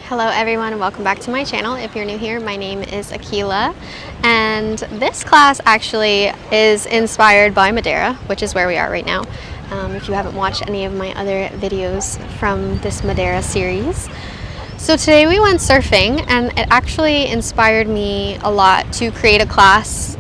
Hello everyone and welcome back to my channel. If you're new here, my name is Akila and this class actually is inspired by Madeira, which is where we are right now. If you haven't watched any of my other videos from this Madeira series. So today we went surfing and it actually inspired me a lot to create a class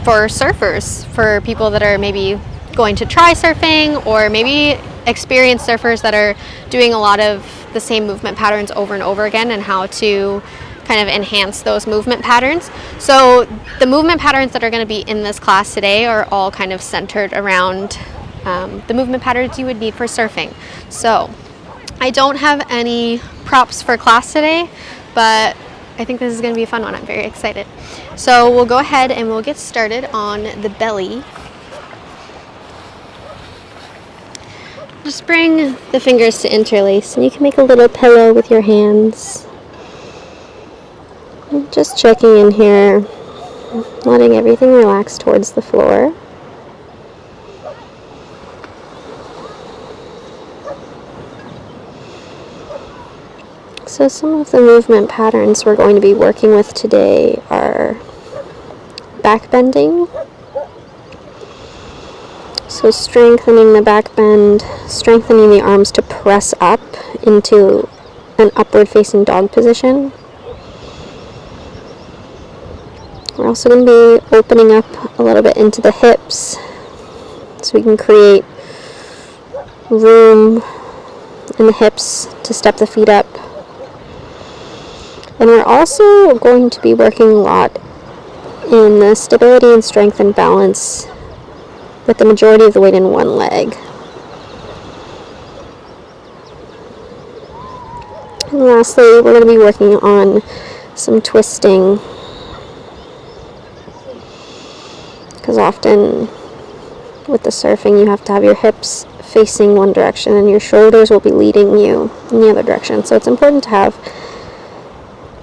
for surfers, for people that are maybe going to try surfing or maybe experienced surfers that are doing a lot of the same movement patterns over and over again and how to kind of enhance those movement patterns. So the movement patterns that are going to be in this class today are all kind of centered around the movement patterns you would need for surfing. So I don't have any props for class today, but I think this is going to be a fun one. I'm very excited. So we'll go ahead and we'll get started on the belly. Just bring the fingers to interlace and you can make a little pillow with your hands. Just checking in here, letting everything relax towards the floor. So some of the movement patterns we're going to be working with today are back bending. So strengthening the back bend, strengthening the arms to press up into an upward facing dog position. We're also going to be opening up a little bit into the hips so we can create room in the hips to step the feet up. And we're also going to be working a lot in the stability and strength and balance with the majority of the weight in one leg. And lastly, we're going to be working on some twisting, because often with the surfing you have to have your hips facing one direction and your shoulders will be leading you in the other direction. So it's important to have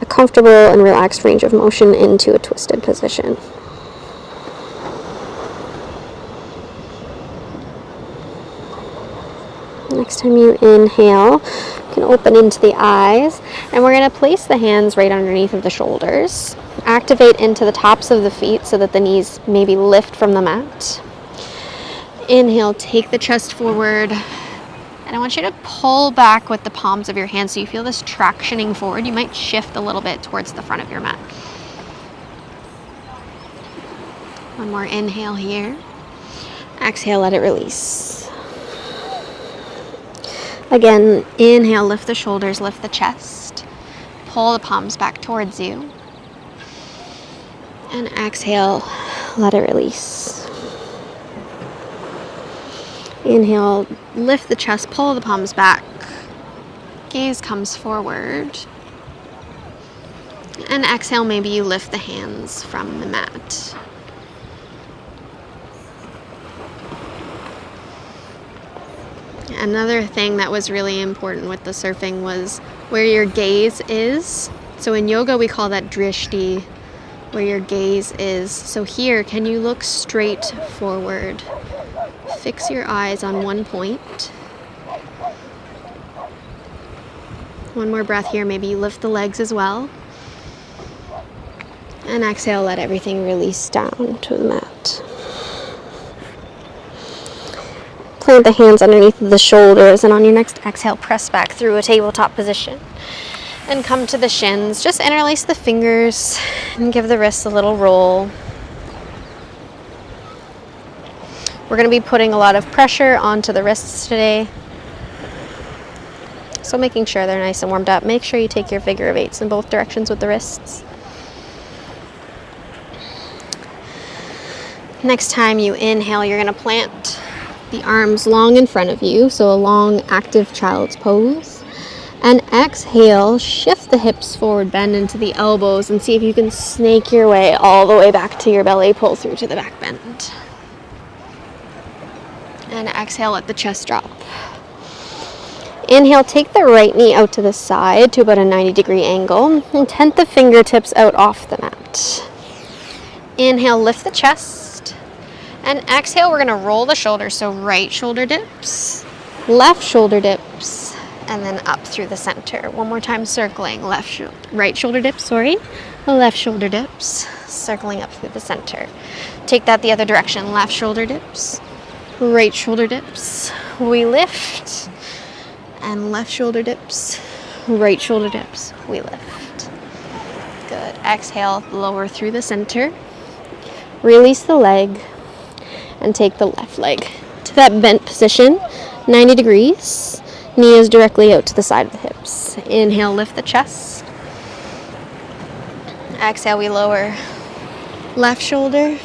a comfortable and relaxed range of motion into a twisted position. Next time you inhale, you can open into the eyes, and we're going to place the hands right underneath of the shoulders. Activate into the tops of the feet so that the knees maybe lift from the mat. Inhale, take the chest forward, and I want you to pull back with the palms of your hands so you feel this tractioning forward. You might shift a little bit towards the front of your mat. One more inhale here. Exhale, let it release. Again, inhale, lift the shoulders, lift the chest. Pull the palms back towards you. And exhale, let it release. Inhale, lift the chest, pull the palms back. Gaze comes forward. And exhale, maybe you lift the hands from the mat. Another thing that was really important with the surfing was where your gaze is. So in yoga we call that drishti, where your gaze is. So here, can you look straight forward? Fix your eyes on one point. One more breath here, maybe you lift the legs as well. And exhale, let everything release down to the mat. Plant the hands underneath the shoulders, and on your next exhale, press back through a tabletop position. And come to the shins. Just interlace the fingers and give the wrists a little roll. We're going to be putting a lot of pressure onto the wrists today. So making sure they're nice and warmed up. Make sure you take your figure of eights in both directions with the wrists. Next time you inhale, you're going to plant the arms long in front of you, so a long active child's pose. And exhale, shift the hips forward, bend into the elbows, and see if you can snake your way all the way back to your belly, pull through to the back bend. And exhale, let the chest drop. Inhale, take the right knee out to the side to about a 90-degree angle, and tent the fingertips out off the mat. Inhale, lift the chest. And exhale, we're going to roll the shoulders. So right shoulder dips, left shoulder dips, and then up through the center. One more time, circling, right shoulder dips, sorry. Left shoulder dips, circling up through the center. Take that the other direction, left shoulder dips, right shoulder dips. We lift, and left shoulder dips, right shoulder dips, we lift. Good. Exhale, lower through the center. Release the leg, and take the left leg to that bent position, 90 degrees. Knee is directly out to the side of the hips. Inhale, lift the chest. Exhale, we lower left shoulder,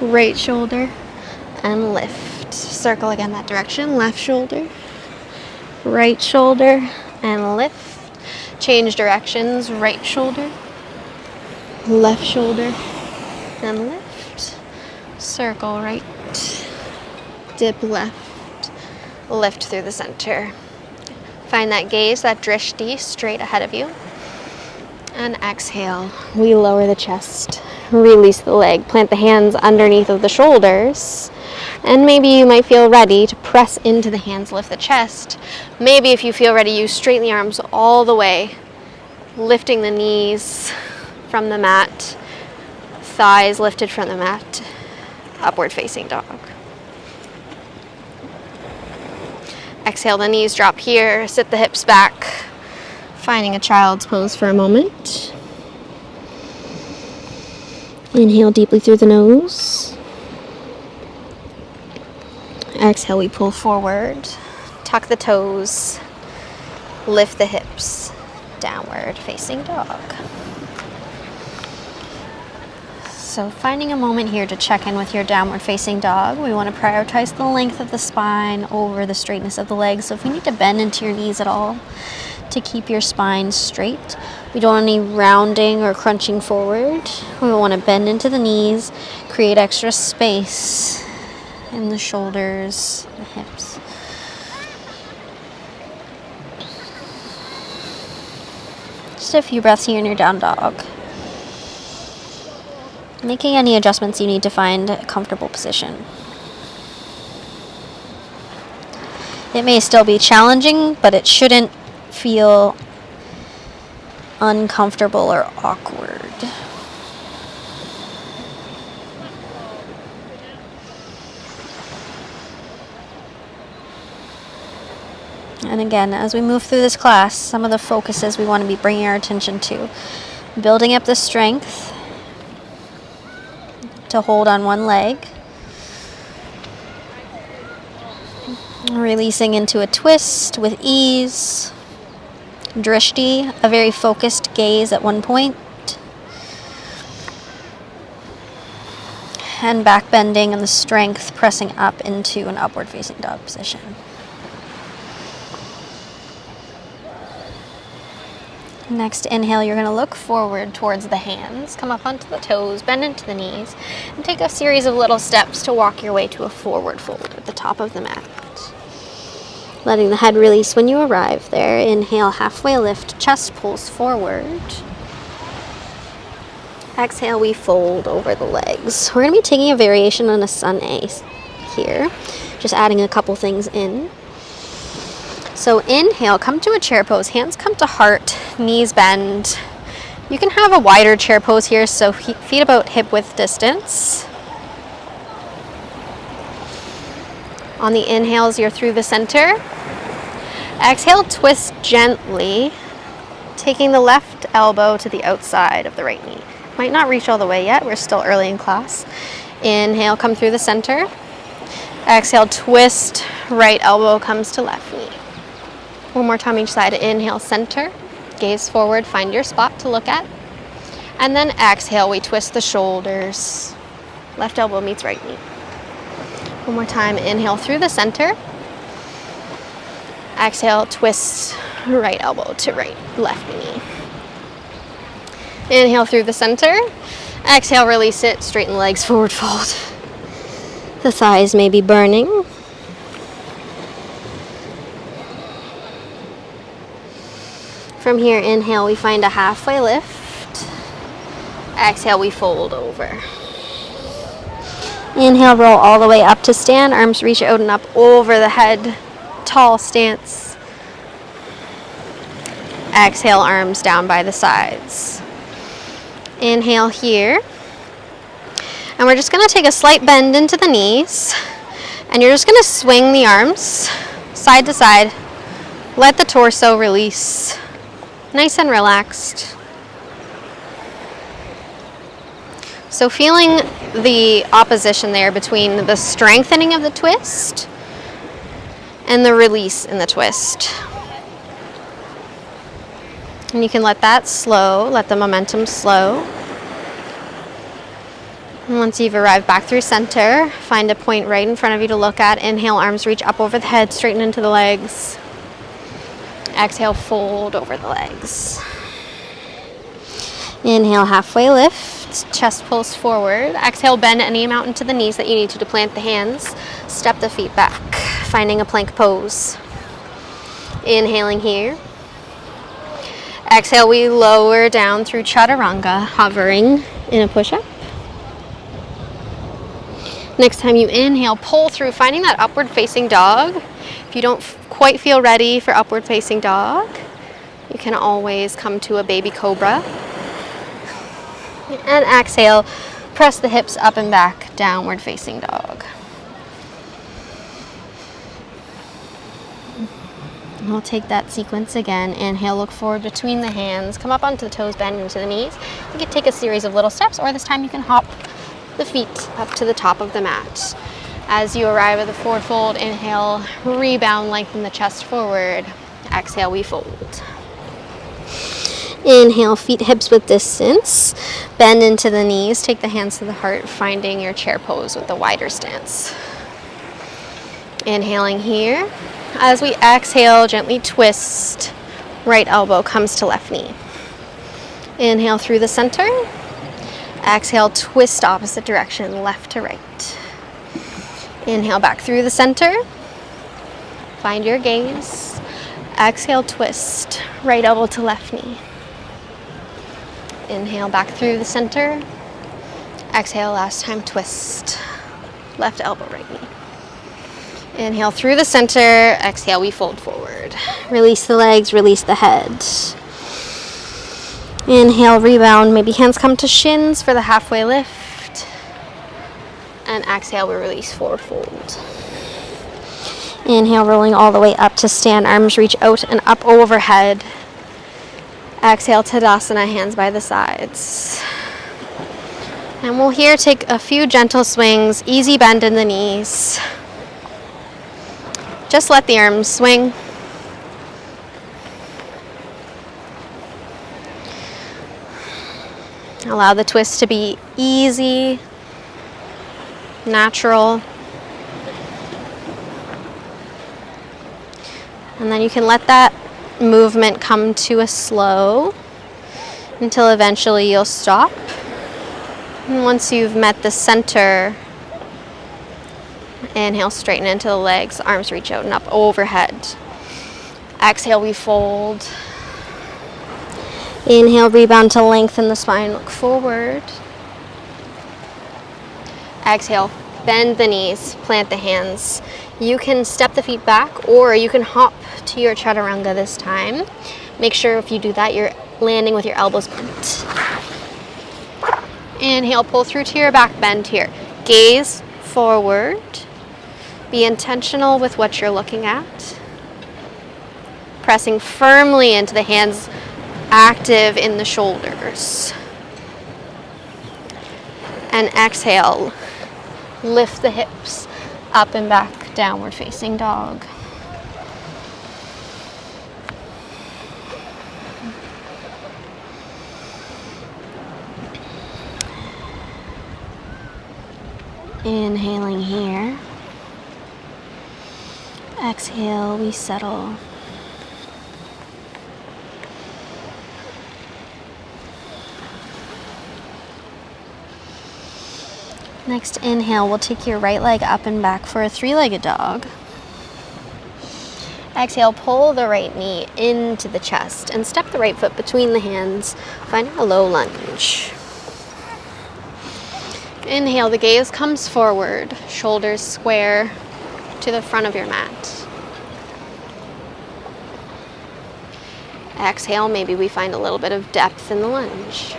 right shoulder, and lift. Circle again that direction. Left shoulder, right shoulder, and lift. Change directions. Right shoulder, left shoulder, and lift. Circle right, dip left, lift through the center. Find that gaze, that drishti, straight ahead of you. And exhale, we lower the chest, release the leg, plant the hands underneath of the shoulders, and maybe you might feel ready to press into the hands, lift the chest. Maybe if you feel ready, you straighten the arms all the way, lifting the knees from the mat, thighs lifted from the mat, upward facing dog. Exhale, the knees drop here, sit the hips back, finding a child's pose for a moment. Inhale deeply through the nose. Exhale, we pull forward, tuck the toes, lift the hips, downward facing dog. So finding a moment here to check in with your downward facing dog. We want to prioritize the length of the spine over the straightness of the legs. So if you need to bend into your knees at all to keep your spine straight, we don't want any rounding or crunching forward. We want to bend into the knees, create extra space in the shoulders, the hips. Just a few breaths here in your down dog. Making any adjustments you need to find a comfortable position. It may still be challenging, but it shouldn't feel uncomfortable or awkward. And again, as we move through this class, some of the focuses we want to be bringing our attention to. Building up the strength to hold on one leg. Releasing into a twist with ease. Drishti, a very focused gaze at one point. And back bending and the strength pressing up into an upward facing dog position. Next inhale, you're going to look forward towards the hands, come up onto the toes, bend into the knees, and take a series of little steps to walk your way to a forward fold at the top of the mat. Letting the head release when you arrive there. Inhale, halfway lift, chest pulls forward. Exhale, we fold over the legs. We're going to be taking a variation on a sun A here, just adding a couple things in. So inhale, come to a chair pose, hands come to heart, knees bend. You can have a wider chair pose here, so feet about hip width distance. On the inhales, you're through the center. Exhale, twist gently, taking the left elbow to the outside of the right knee. Might not reach all the way yet, we're still early in class. Inhale, come through the center. Exhale, twist, right elbow comes to left knee. One more time each side. Inhale, center, gaze forward, find your spot to look at. And then exhale, we twist the shoulders. Left elbow meets right knee. One more time, inhale through the center. Exhale, twist right elbow to left knee. Inhale through the center. Exhale, release it, straighten the legs, forward fold. The thighs may be burning. From here, inhale, we find a halfway lift. Exhale, we fold over. Inhale, roll all the way up to stand. Arms reach out and up over the head. Tall stance. Exhale, arms down by the sides. Inhale here. And we're just going to take a slight bend into the knees. And you're just going to swing the arms side to side. Let the torso release. Nice and relaxed. So feeling the opposition there between the strengthening of the twist and the release in the twist. And you can let that slow, let the momentum slow. And once you've arrived back through center, find a point right in front of you to look at. Inhale, arms reach up over the head, straighten into the legs. Exhale, fold over the legs. Inhale, halfway lift, chest pulls forward. Exhale, bend any amount into the knees that you need to plant the hands. Step the feet back, finding a plank pose. Inhaling here. Exhale, we lower down through chaturanga, hovering in a push-up. Next time you inhale, pull through, finding that upward facing dog. If you don't quite feel ready for upward facing dog, you can always come to a baby cobra. And exhale, press the hips up and back, downward facing dog. We'll take that sequence again. Inhale, look forward between the hands, come up onto the toes, bend into the knees. You can take a series of little steps, or this time you can hop the feet up to the top of the mat. As you arrive at the forward fold, inhale, rebound, lengthen the chest forward. Exhale, we fold. Inhale, feet hips width distance. Bend into the knees, take the hands to the heart, finding your chair pose with the wider stance. Inhaling here. As we exhale, gently twist. Right elbow comes to left knee. Inhale through the center. Exhale, twist opposite direction, left to right. Inhale back through the center. Find your gaze. Exhale, twist. Right elbow to left knee. Inhale back through the center. Exhale, last time, twist. Left elbow, right knee. Inhale through the center. Exhale, we fold forward. Release the legs, release the head. Inhale, rebound. Maybe hands come to shins for the halfway lift. And exhale, we release, forward fold. Inhale, rolling all the way up to stand. Arms reach out and up overhead. Exhale, Tadasana, hands by the sides. And we'll here take a few gentle swings, easy bend in the knees. Just let the arms swing. Allow the twist to be easy, natural. And then you can let that movement come to a slow until eventually you'll stop. And once you've met the center, inhale, straighten into the legs, arms reach out and up overhead. Exhale, we fold. Inhale, rebound to lengthen the spine, look forward. Exhale, bend the knees, plant the hands. You can step the feet back, or you can hop to your chaturanga this time. Make sure if you do that, you're landing with your elbows bent. Inhale, pull through to your back, bend here. Gaze forward. Be intentional with what you're looking at. Pressing firmly into the hands, active in the shoulders. And exhale, lift the hips up and back, downward facing dog. Inhaling here. Exhale, we settle. Next inhale, we'll take your right leg up and back for a three-legged dog. Exhale, pull the right knee into the chest and step the right foot between the hands, finding a low lunge. Inhale, the gaze comes forward, shoulders square to the front of your mat. Exhale, maybe we find a little bit of depth in the lunge.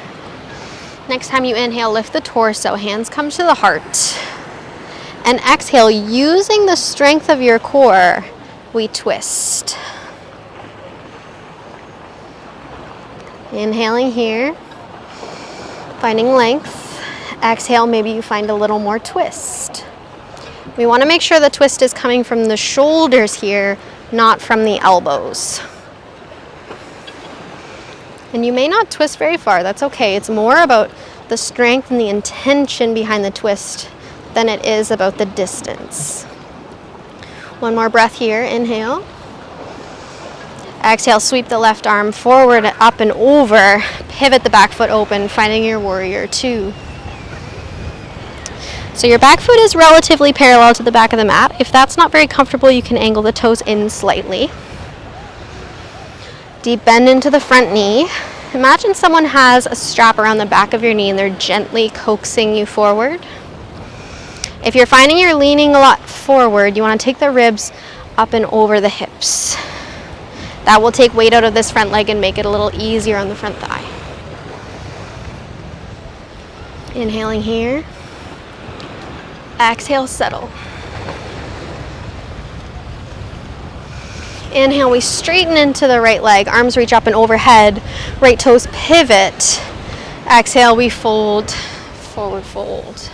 Next time you inhale, lift the torso, hands come to the heart. And exhale, using the strength of your core, we twist. Inhaling here, finding length. Exhale, maybe you find a little more twist. We want to make sure the twist is coming from the shoulders here, not from the elbows. And you may not twist very far, that's okay. It's more about the strength and the intention behind the twist than it is about the distance. One more breath here, inhale. Exhale, sweep the left arm forward, up and over. Pivot the back foot open, finding your warrior two. So your back foot is relatively parallel to the back of the mat. If that's not very comfortable, you can angle the toes in slightly. Deep bend into the front knee. Imagine someone has a strap around the back of your knee and they're gently coaxing you forward. If you're finding you're leaning a lot forward, you want to take the ribs up and over the hips. That will take weight out of this front leg and make it a little easier on the front thigh. Inhaling here. Exhale, settle. Inhale, we straighten into the right leg, arms reach up and overhead, right toes pivot. Exhale, we fold, forward fold.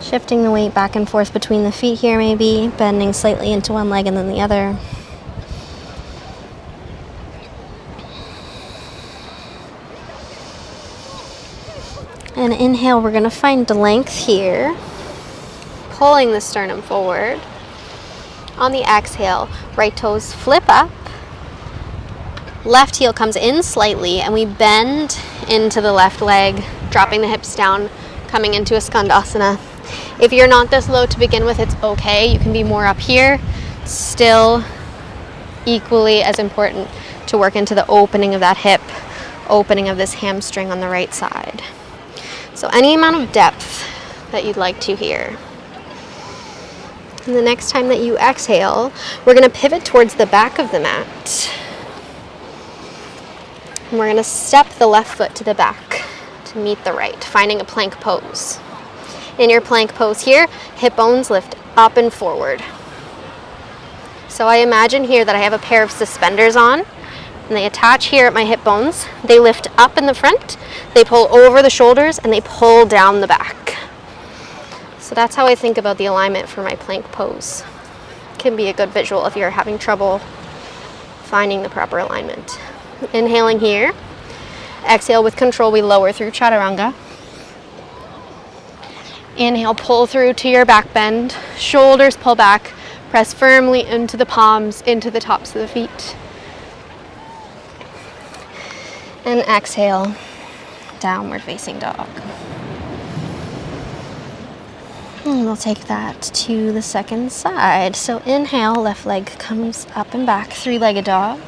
Shifting the weight back and forth between the feet here maybe, bending slightly into one leg and then the other. And inhale, we're going to find length here, pulling the sternum forward. On the exhale, right toes flip up, left heel comes in slightly, and we bend into the left leg, dropping the hips down, coming into a skandasana. If you're not this low to begin with, it's okay. You can be more up here. Still equally as important to work into the opening of that hip, opening of this hamstring on the right side. So any amount of depth that you'd like to here. And the next time that you exhale, we're going to pivot towards the back of the mat. And we're going to step the left foot to the back to meet the right, finding a plank pose. In your plank pose here, hip bones lift up and forward. So I imagine here that I have a pair of suspenders on, and they attach here at my hip bones. They lift up in the front, they pull over the shoulders, and they pull down the back. So that's how I think about the alignment for my plank pose. It can be a good visual if you're having trouble finding the proper alignment. Inhaling here. Exhale with control, we lower through chaturanga. Inhale, pull through to your back bend. Shoulders pull back. Press firmly into the palms, into the tops of the feet. And exhale, downward facing dog. And we'll take that to the second side. So inhale, left leg comes up and back, three-legged dog.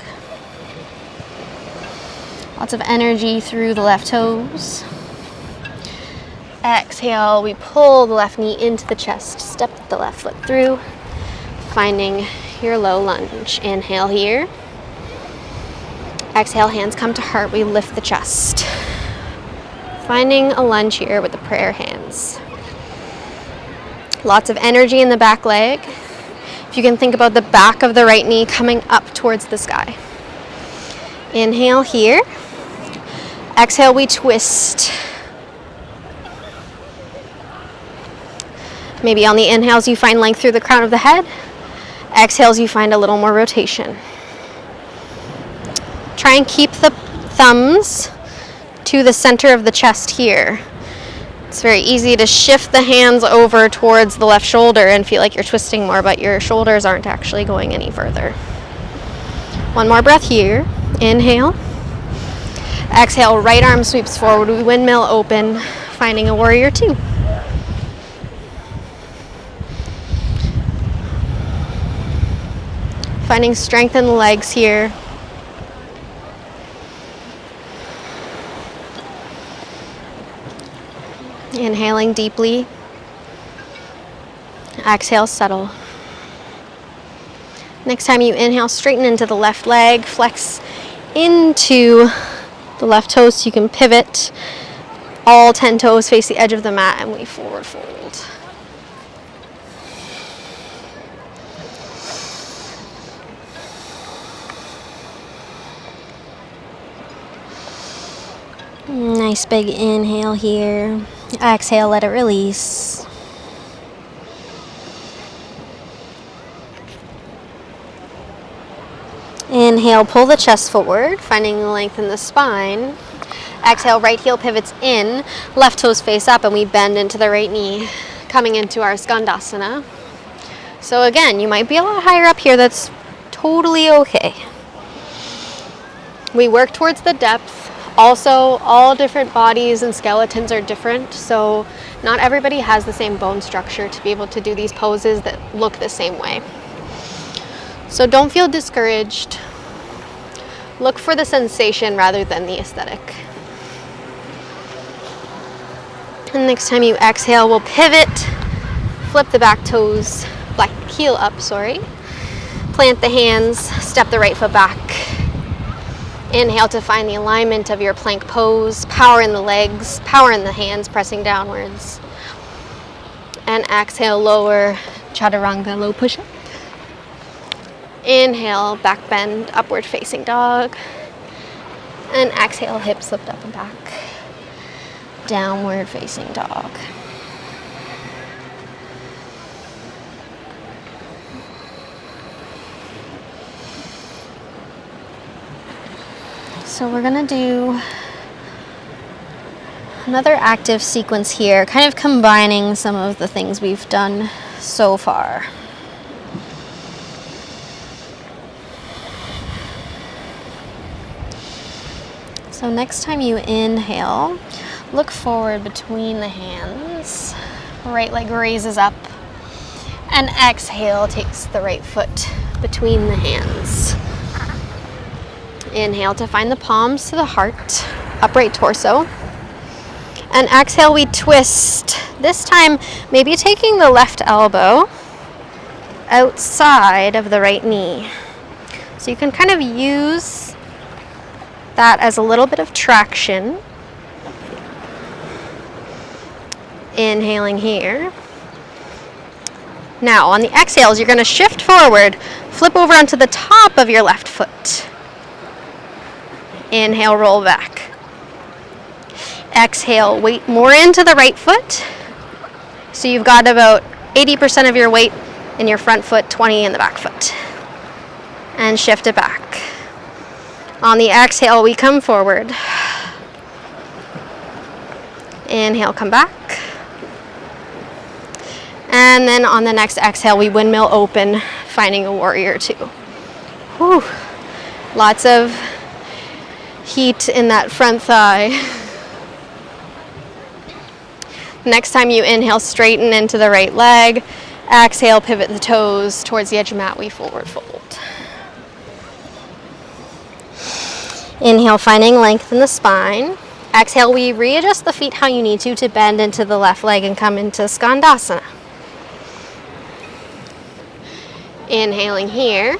Lots of energy through the left toes. Exhale, we pull the left knee into the chest, step the left foot through, finding your low lunge. Inhale here. Exhale, hands come to heart, we lift the chest. Finding a lunge here with the prayer hands. Lots of energy in the back leg. If you can think about the back of the right knee coming up towards the sky. Inhale here. Exhale, we twist. Maybe on the inhales you find length through the crown of the head. Exhales, you find a little more rotation. Try and keep the thumbs to the center of the chest here. It's very easy to shift the hands over towards the left shoulder and feel like you're twisting more, but your shoulders aren't actually going any further. One more breath here. Inhale. Exhale, right arm sweeps forward. We windmill open, finding a warrior two. Finding strength in the legs here. Inhaling deeply. Exhale, settle. Next time you inhale, straighten into the left leg, flex into the left toes so you can pivot. All 10 toes face the edge of the mat, and we forward fold. Nice big inhale here. Exhale, let it release. Inhale, pull the chest forward, finding length in the spine. Exhale, right heel pivots in, left toes face up, and we bend into the right knee, coming into our Skandasana. So again, you might be a lot higher up here. That's totally okay. We work towards the depth. Also, all different bodies and skeletons are different, so not everybody has the same bone structure to be able to do these poses that look the same way. So don't feel discouraged. Look for the sensation rather than the aesthetic. And next time you exhale, we'll pivot, flip the back toes, back heel up, sorry. Plant the hands, step the right foot back. Inhale to find the alignment of your plank pose, power in the legs, power in the hands, pressing downwards. And exhale, lower chaturanga, low push-up. Inhale, back bend, upward facing dog. And exhale, hips lift up and back. Downward facing dog. So we're gonna do another active sequence here, kind of combining some of the things we've done so far. So next time you inhale, look forward between the hands. Right leg raises up. And exhale, takes the right foot between the hands. Inhale to find the palms to the heart, upright torso. And exhale, we twist. This time, maybe taking the left elbow outside of the right knee. So you can kind of use that as a little bit of traction. Inhaling here. Now, on the exhales, you're going to shift forward, flip over onto the top of your left foot. Inhale, roll back. Exhale, weight more into the right foot. So you've got about 80% of your weight in your front foot, 20 in the back foot. And shift it back. On the exhale, we come forward. Inhale, come back. And then on the next exhale, we windmill open, finding a warrior two. Whew. Lots of heat in that front thigh. Next time you inhale, straighten into the right leg. Exhale, pivot the toes towards the edge of the mat, we forward fold. Inhale, finding length in the spine. Exhale, we readjust the feet how you need to bend into the left leg and come into Skandasana. Inhaling here.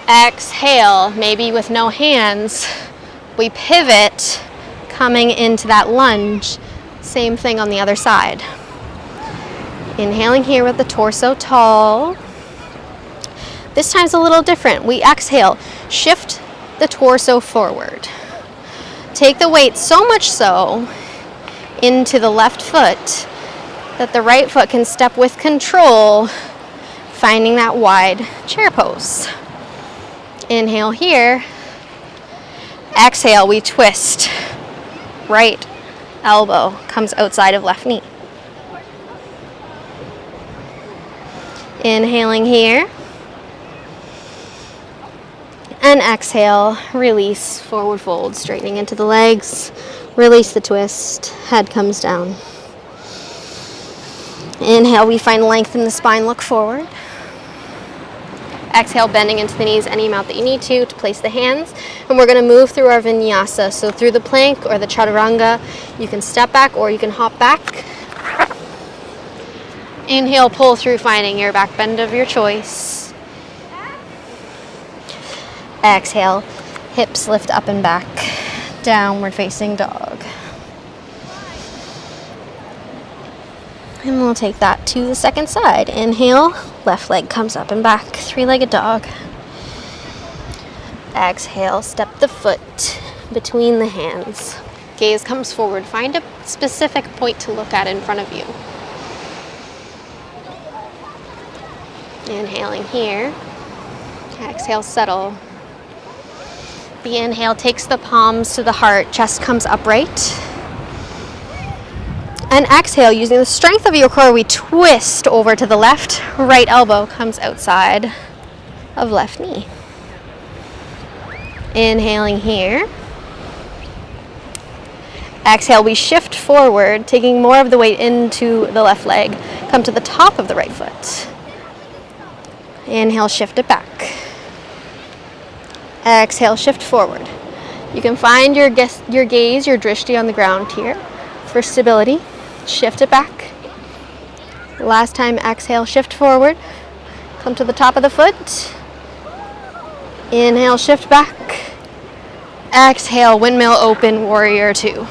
Exhale, maybe with no hands, we pivot, coming into that lunge. Same thing on the other side. Inhaling here with the torso tall. This time's a little different. We exhale, shift the torso forward. Take the weight so much so into the left foot that the right foot can step with control, finding that wide chair pose. Inhale here. Exhale, we twist. Right elbow comes outside of left knee. Inhaling here. And exhale, release, forward fold, straightening into the legs. Release the twist, head comes down. Inhale, we find length in the spine, look forward. Exhale, bending into the knees any amount that you need to place the hands. And we're going to move through our Vinyasa. So through the plank or the chaturanga, you can step back or you can hop back. Inhale, pull through, finding your back bend of your choice. Exhale, hips lift up and back, downward facing dog. And we'll take that to the second side. Inhale, left leg comes up and back, three-legged dog. Exhale, step the foot between the hands. Gaze comes forward. Find a specific point to look at in front of you. Inhaling here. Exhale, settle. The inhale takes the palms to the heart, chest comes upright. And exhale, using the strength of your core, we twist over to the left. Right elbow comes outside of left knee. Inhaling here. Exhale, we shift forward, taking more of the weight into the left leg. Come to the top of the right foot. Inhale, shift it back. Exhale, shift forward. You can find your gaze, your drishti on the ground here for stability. Shift it back. Last time, exhale, shift forward. Come to the top of the foot. Inhale, shift back. Exhale, windmill open, warrior two.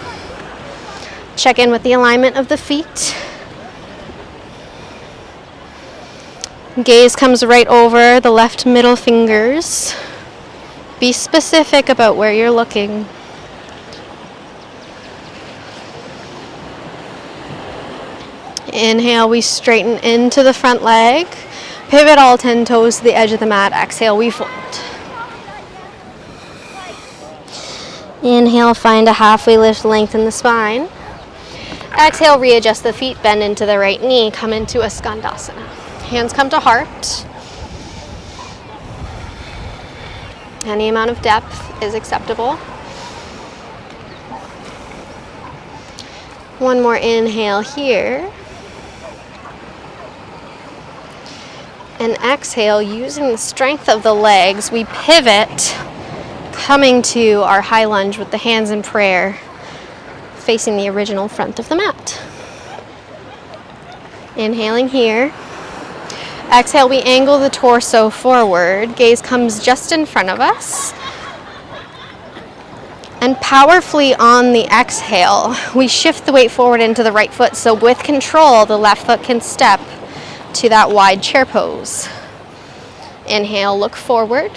Check in with the alignment of the feet. Gaze comes right over the left middle fingers. Be specific about where you're looking. Inhale, we straighten into the front leg. Pivot all 10 toes to the edge of the mat. Exhale, we fold. Inhale, find a halfway lift, lengthen the spine. Exhale, readjust the feet, bend into the right knee, come into a skandasana. Hands come to heart. Any amount of depth is acceptable. One more inhale here. And exhale, using the strength of the legs, we pivot, coming to our high lunge with the hands in prayer, facing the original front of the mat. Inhaling here. Exhale, we angle the torso forward. Gaze comes just in front of us. And powerfully on the exhale, we shift the weight forward into the right foot. So with control, the left foot can step to that wide chair pose. Inhale, look forward.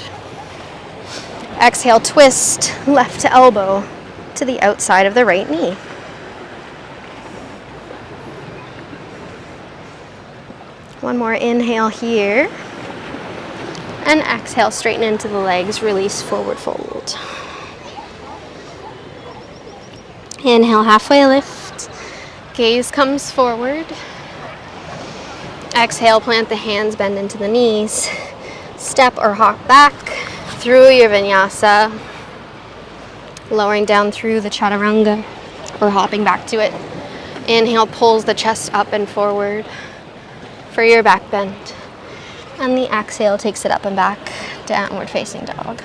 Exhale, twist left elbow to the outside of the right knee. One more inhale here. And exhale, straighten into the legs, release, forward fold. Inhale, halfway lift. Gaze comes forward. Exhale, plant the hands, bend into the knees. Step or hop back through your vinyasa. Lowering down through the chaturanga or hopping back to it. Inhale, pulls the chest up and forward for your back bend. And the exhale takes it up and back, downward facing dog.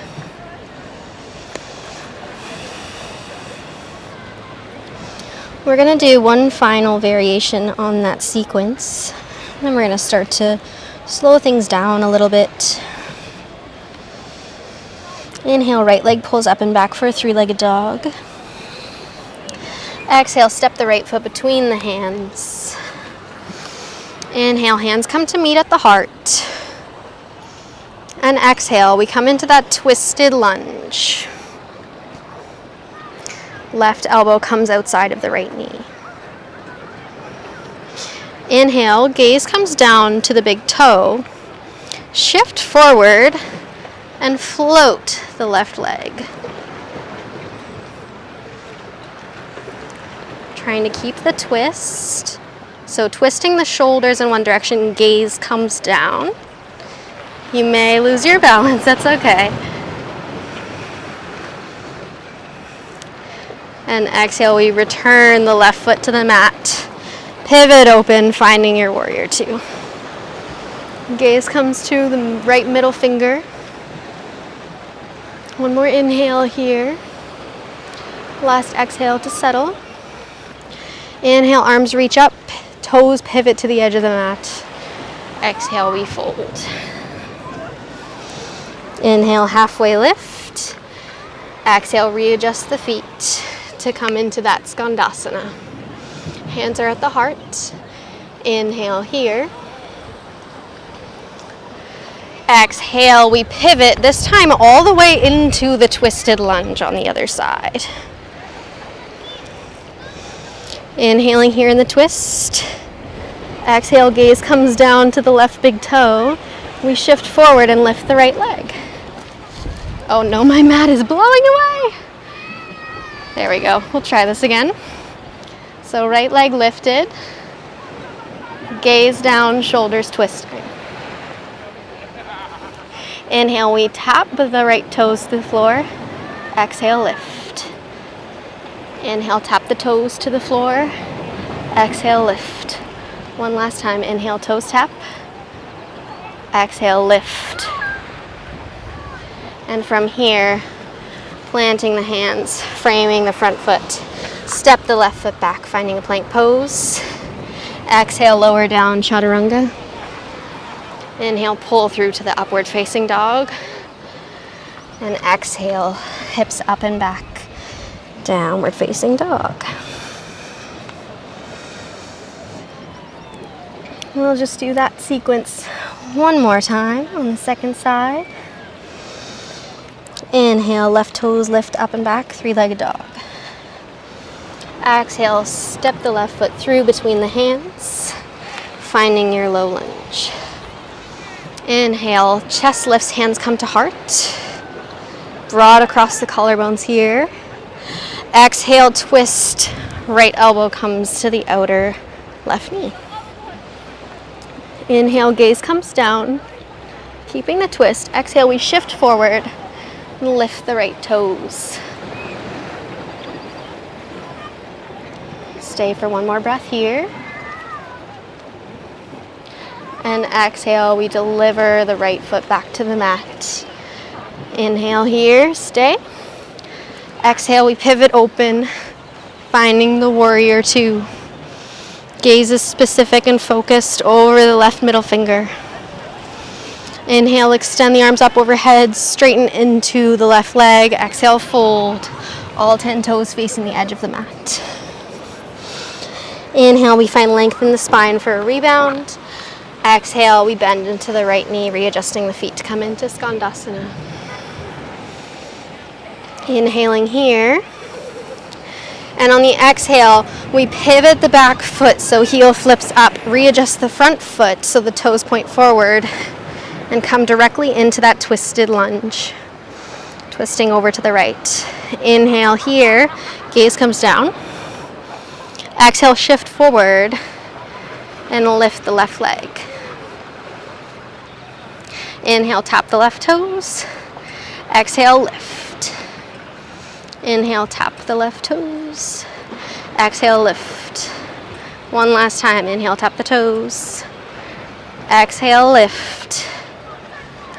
We're gonna do one final variation on that sequence. Then we're gonna start to slow things down a little bit. Inhale, right leg pulls up and back for a three-legged dog. Exhale, step the right foot between the hands. Inhale, hands come to meet at the heart. And exhale, we come into that twisted lunge. Left elbow comes outside of the right knee. Inhale, gaze comes down to the big toe. Shift forward and float the left leg. Trying to keep the twist. So twisting the shoulders in one direction, gaze comes down. You may lose your balance, that's okay. And exhale, we return the left foot to the mat. Pivot open, finding your warrior two. Gaze comes to the right middle finger. One more inhale here. Last exhale to settle. Inhale, arms reach up, toes pivot to the edge of the mat. Exhale, we fold. Inhale, halfway lift. Exhale, readjust the feet to come into that Skandasana. Hands are at the heart. Inhale here. Exhale, we pivot, this time all the way into the twisted lunge on the other side. Inhaling here in the twist. Exhale, gaze comes down to the left big toe. We shift forward and lift the right leg. Oh no, my mat is blowing away. There we go. We'll try this again. So right leg lifted. Gaze down, shoulders twisting. Inhale, we tap the right toes to the floor. Exhale, lift. Inhale, tap the toes to the floor. Exhale, lift. One last time. Inhale, toes tap. Exhale, lift. And from here, planting the hands, framing the front foot. Step the left foot back, finding a plank pose. Exhale, lower down, chaturanga. Inhale, pull through to the upward facing dog. And exhale, hips up and back, downward facing dog. We'll just do that sequence one more time on the second side. Inhale, left toes lift up and back, three-legged dog. Exhale, step the left foot through between the hands, finding your low lunge. Inhale, chest lifts, hands come to heart. Broad across the collarbones here. Exhale, twist, right elbow comes to the outer left knee. Inhale, gaze comes down, keeping the twist. Exhale, we shift forward and lift the right toes. Stay for one more breath here. And exhale, we deliver the right foot back to the mat. Inhale here, stay. Exhale, we pivot open, finding the warrior two. Gaze is specific and focused over the left middle finger. Inhale, extend the arms up overhead, straighten into the left leg. Exhale, fold. All 10 toes facing the edge of the mat. Inhale, we find length in the spine for a rebound. Exhale, we bend into the right knee, readjusting the feet to come into Skandasana. Inhaling here. And on the exhale, we pivot the back foot so heel flips up. Readjust the front foot so the toes point forward and come directly into that twisted lunge. Twisting over to the right. Inhale here, gaze comes down. Exhale, shift forward and lift the left leg. Inhale, tap the left toes. Exhale, lift. Inhale, tap the left toes. Exhale, lift. One last time. Inhale, tap the toes. Exhale, lift.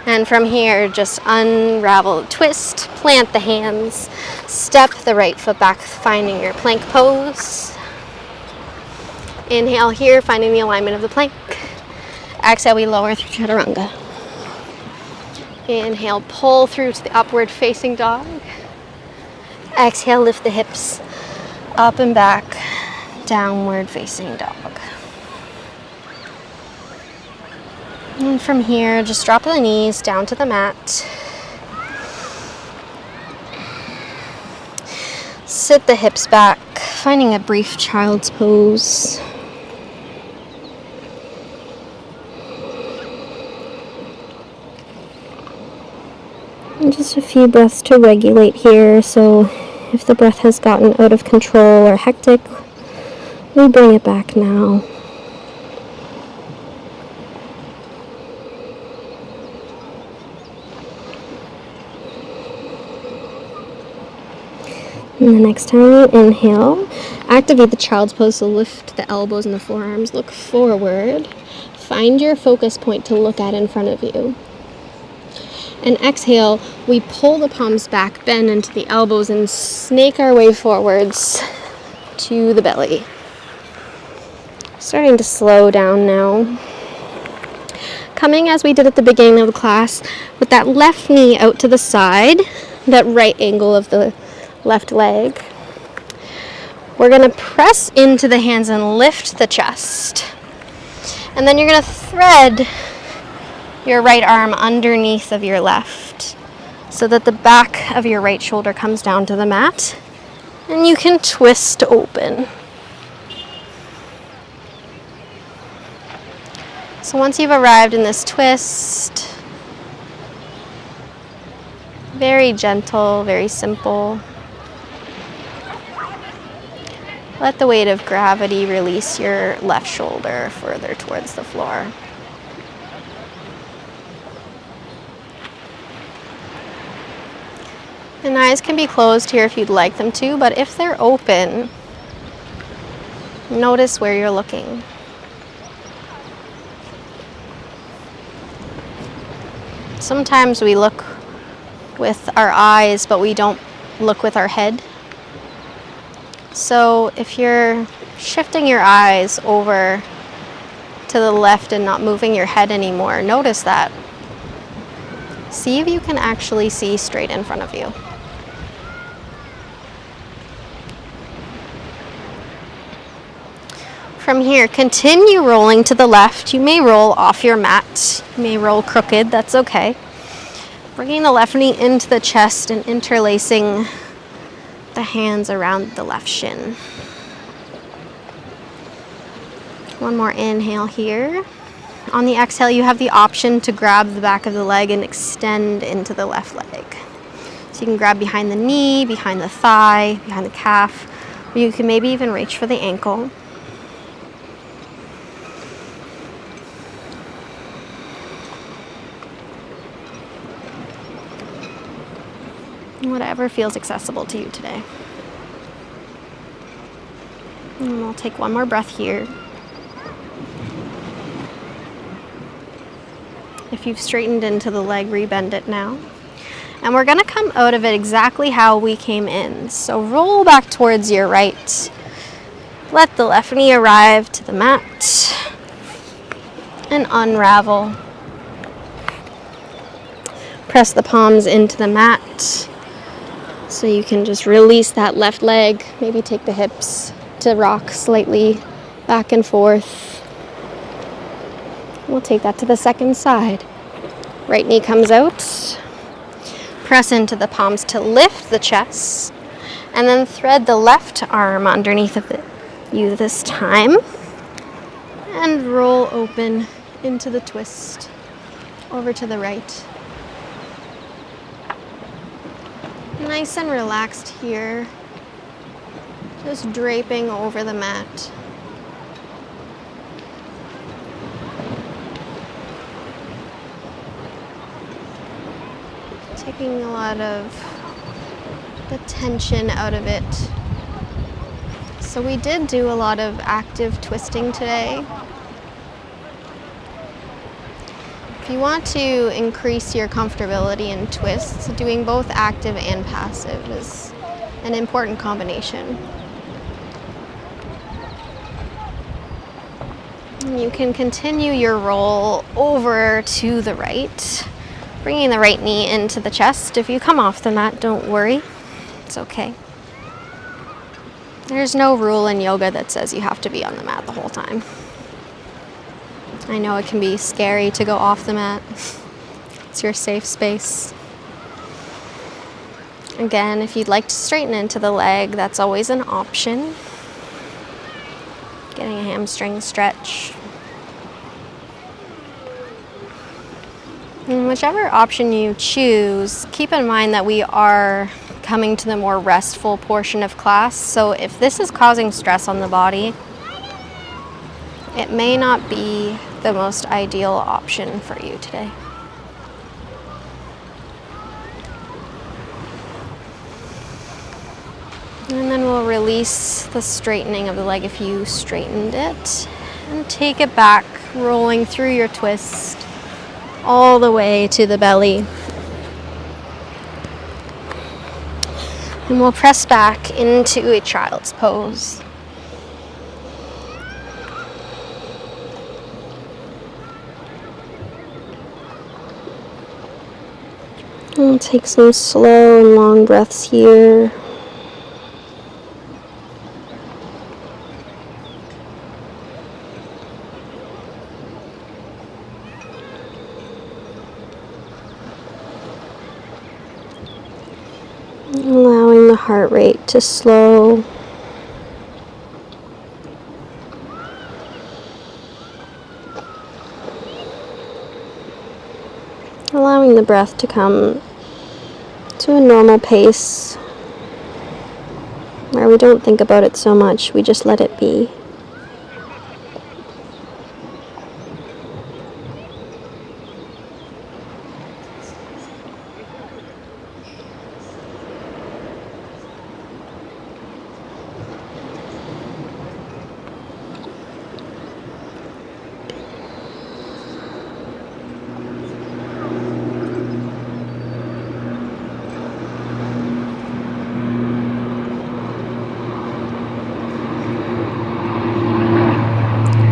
And from here, just unravel, twist, plant the hands, step the right foot back, finding your plank pose. Inhale here, finding the alignment of the plank. Exhale, we lower through chaturanga. Inhale, pull through to the upward facing dog. Exhale, lift the hips up and back, downward facing dog. And from here, just drop the knees down to the mat. Sit the hips back, finding a brief child's pose. And just a few breaths to regulate here, so if the breath has gotten out of control or hectic, we bring it back now. And the next time you inhale, activate the child's pose, so lift the elbows and the forearms, look forward. Find your focus point to look at in front of you. And exhale, we pull the palms back, bend into the elbows, and snake our way forwards to the belly. Starting to slow down now. Coming as we did at the beginning of the class, with that left knee out to the side, that right angle of the left leg. We're going to press into the hands and lift the chest. And then you're going to thread your right arm underneath of your left so that the back of your right shoulder comes down to the mat. And you can twist open. So once you've arrived in this twist, very gentle, very simple. Let the weight of gravity release your left shoulder further towards the floor. And eyes can be closed here if you'd like them to, but if they're open, notice where you're looking. Sometimes we look with our eyes, but we don't look with our head. So if you're shifting your eyes over to the left and not moving your head anymore, notice that. See if you can actually see straight in front of you. From here, continue rolling to the left. You may roll off your mat. You may roll crooked, that's okay. Bringing the left knee into the chest and interlacing the hands around the left shin. One more inhale here. On the exhale, you have the option to grab the back of the leg and extend into the left leg. So you can grab behind the knee, behind the thigh, behind the calf, or you can maybe even reach for the ankle. Whatever feels accessible to you today. And we'll take one more breath here. If you've straightened into the leg, rebend it now. And we're going to come out of it exactly how we came in. So roll back towards your right. Let the left knee arrive to the mat. And unravel. Press the palms into the mat. So you can just release that left leg, maybe take the hips to rock slightly back and forth. We'll take that to the second side. Right knee comes out. Press into the palms to lift the chest. And then thread the left arm underneath of you this time. And roll open into the twist over to the right. Nice and relaxed here, just draping over the mat. Taking a lot of the tension out of it. So we did do a lot of active twisting today. If you want to increase your comfortability in twists, doing both active and passive is an important combination. And you can continue your roll over to the right, bringing the right knee into the chest. If you come off the mat, don't worry. It's okay. There's no rule in yoga that says you have to be on the mat the whole time. I know it can be scary to go off the mat. It's your safe space. Again, if you'd like to straighten into the leg, that's always an option. Getting a hamstring stretch. And whichever option you choose, keep in mind that we are coming to the more restful portion of class. So if this is causing stress on the body, it may not be the most ideal option for you today. And then we'll release the straightening of the leg if you straightened it. And take it back, rolling through your twist all the way to the belly. And we'll press back into a child's pose. We'll take some slow and long breaths here. Allowing the heart rate to slow. Allowing the breath to come to a normal pace where we don't think about it so much, we just let it be.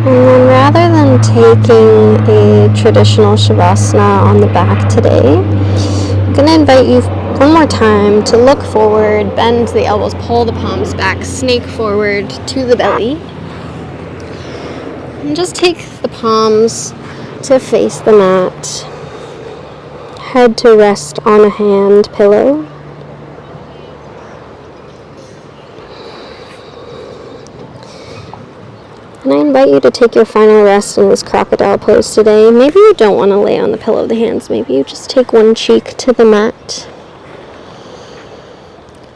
And then rather than taking a traditional Shavasana on the back today, I'm going to invite you one more time to look forward, bend the elbows, pull the palms back, snake forward to the belly. And just take the palms to face the mat, head to rest on a hand pillow. And I invite you to take your final rest in this crocodile pose today. Maybe you don't want to lay on the pillow of the hands. Maybe you just take one cheek to the mat.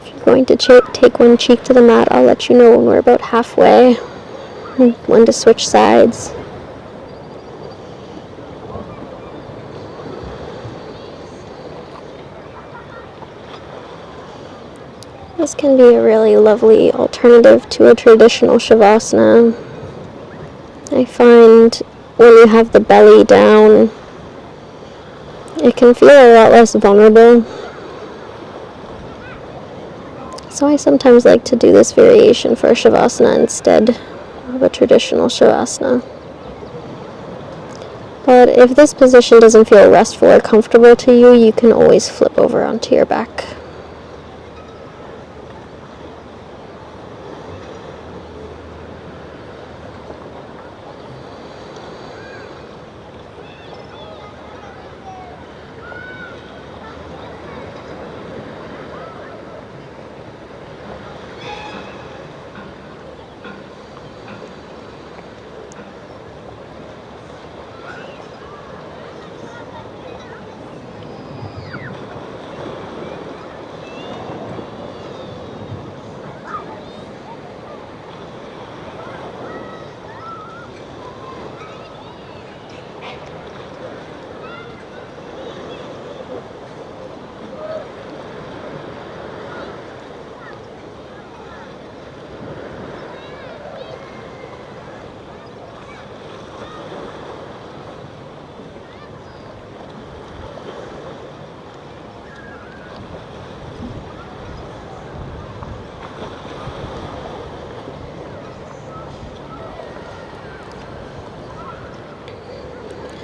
If you're going to take one cheek to the mat, I'll let you know when we're about halfway. When to switch sides. This can be a really lovely alternative to a traditional Shavasana. I find when you have the belly down, it can feel a lot less vulnerable. So I sometimes like to do this variation for Shavasana instead of a traditional Shavasana. But if this position doesn't feel restful or comfortable to you, you can always flip over onto your back.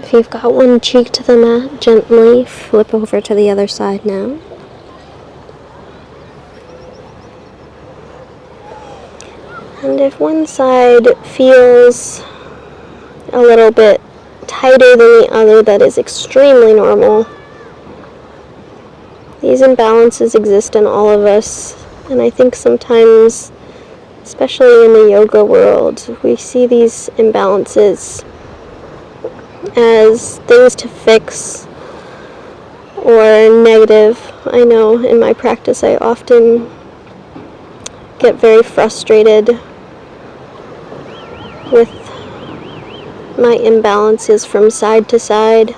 If you've got one cheek to the mat, gently flip over to the other side now. And if one side feels a little bit tighter than the other, that is extremely normal. These imbalances exist in all of us, and I think sometimes, especially in the yoga world, we see these imbalances as things to fix or negative. I know in my practice I often get very frustrated with my imbalances from side to side.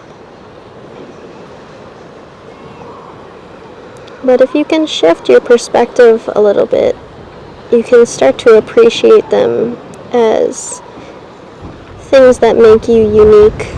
But if you can shift your perspective a little bit, you can start to appreciate them as things that make you unique.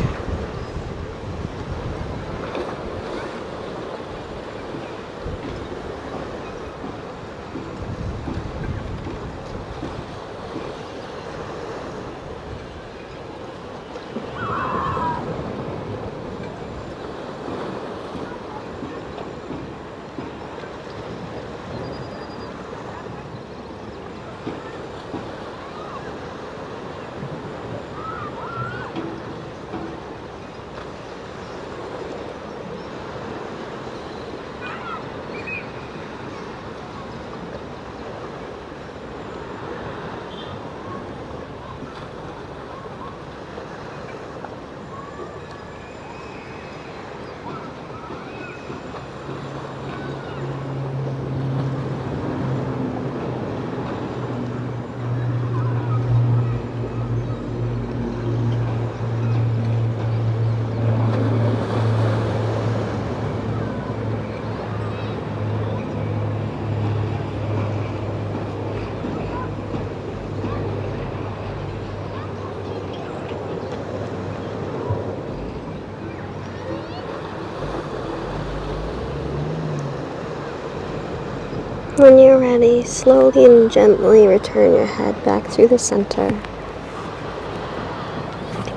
When you're ready, slowly and gently return your head back through the center.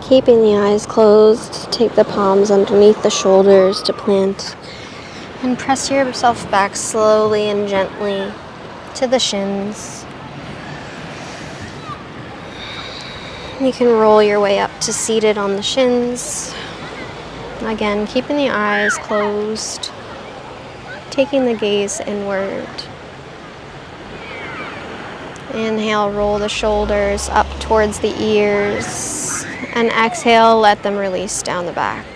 Keeping the eyes closed, take the palms underneath the shoulders to plant. And press yourself back slowly and gently to the shins. You can roll your way up to seated on the shins. Again, keeping the eyes closed, taking the gaze inward. Inhale, roll the shoulders up towards the ears. And exhale, let them release down the back.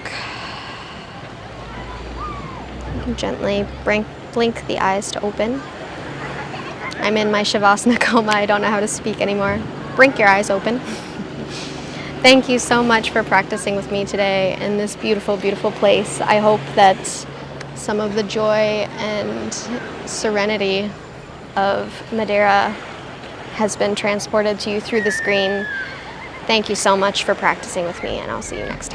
Gently blink the eyes to open. I'm in my Shavasana coma. I don't know how to speak anymore. Blink your eyes open. Thank you so much for practicing with me today in this beautiful, beautiful place. I hope that some of the joy and serenity of Madeira has been transported to you through the screen. Thank you so much for practicing with me, and I'll see you next time.